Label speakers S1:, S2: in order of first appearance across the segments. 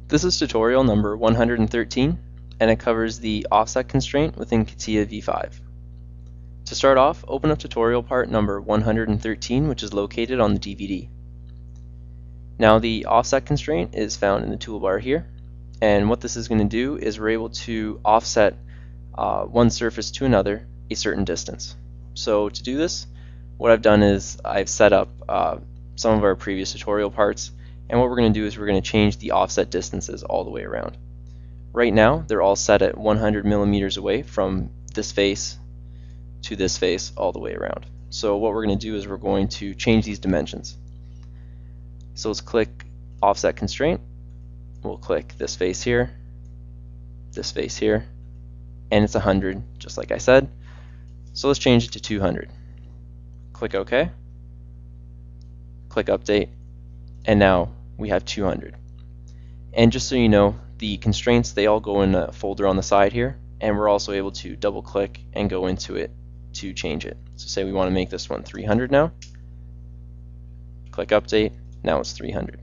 S1: This is tutorial number 113, and it covers the offset constraint within Catia V5. To start off, open up tutorial part number 113, which is located on the DVD. Now the offset constraint is found in the toolbar here, and what this is going to do is we're able to offset one surface to another a certain distance. So to do this, what I've done is I've set up some of our previous tutorial parts, and what we're going to do is we're going to change the offset distances all the way around. Right now they're all set at 100 millimeters away from this face to this face all the way around. So what we're going to do is we're going to change these dimensions. So let's click offset constraint. We'll click this face here, and it's 100 just like I said. So let's change it to 200. Click OK, click update, and now we have 200. And just so you know, the constraints, they all go in a folder on the side here, and we're also able to double click and go into it to change it. So say we want to make this one 300 now. Click update, now it's 300.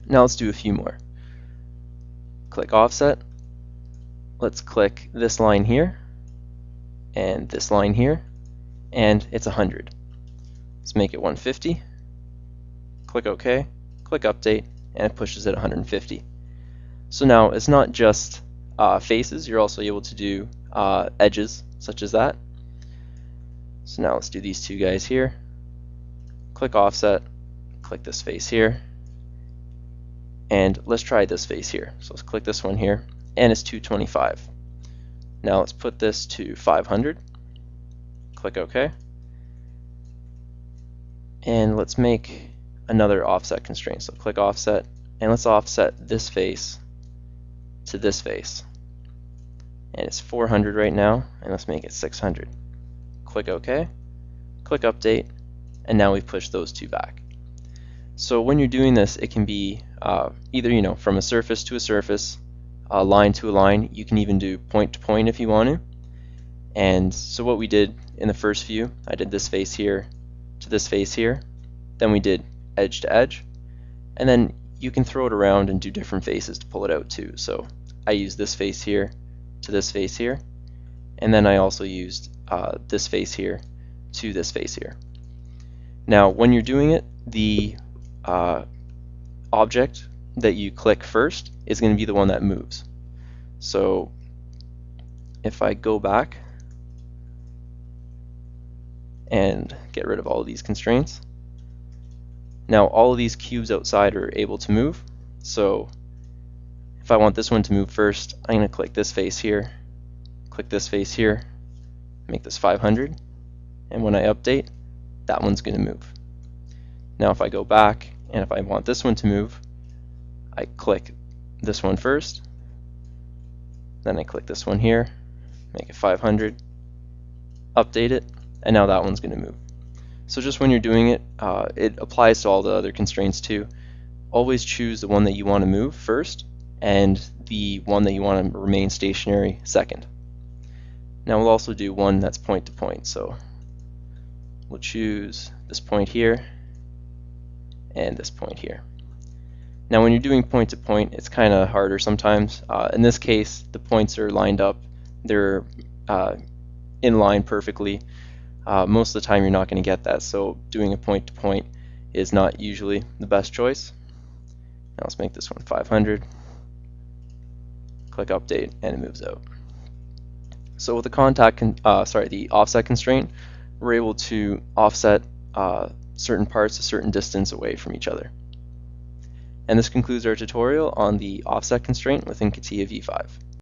S1: Now let's do a few more. Click offset. Let's click this line here and this line here, and it's 100. Let's make it 150. Click OK, click update, and it pushes it 150. So now it's not just faces, you're also able to do edges such as that. So now let's do these two guys here. Click offset, click this face here, and let's try this face here. So let's click this one here, and it's 225. Now let's put this to 500. Click OK. And let's make another offset constraint. So click offset, and let's offset this face to this face. And it's 400 right now, and let's make it 600. Click OK, click update, and now we've pushed those two back. So when you're doing this, it can be either from a surface to a surface, a line to a line. You can even do point to point if you want to. And so what we did in the first view, I did this face here to this face here, then we did edge to edge, and then you can throw it around and do different faces to pull it out too. So I used this face here to this face here, and then I also used this face here to this face here. Now when you're doing it, the object that you click first is going to be the one that moves. So if I go back and get rid of all of these constraints, now all of these cubes outside are able to move. So if I want this one to move first, I'm going to click this face here, click this face here, make this 500, and when I update, that one's going to move. Now if I go back and if I want this one to move, I click this one first, then I click this one here, make it 500, update it, and now that one's going to move. So just when you're doing it, it applies to all the other constraints too. Always choose the one that you want to move first and the one that you want to remain stationary second. Now we'll also do one that's point to point. So we'll choose this point here and this point here. Now when you're doing point to point, it's kind of harder sometimes. In this case, the points are lined up. They're in line perfectly. Most of the time you're not going to get that, so doing a point to point is not usually the best choice. Now let's make this one 500. Click update, and it moves out. So with the offset constraint, we're able to offset certain parts a certain distance away from each other. And this concludes our tutorial on the offset constraint within Catia V5.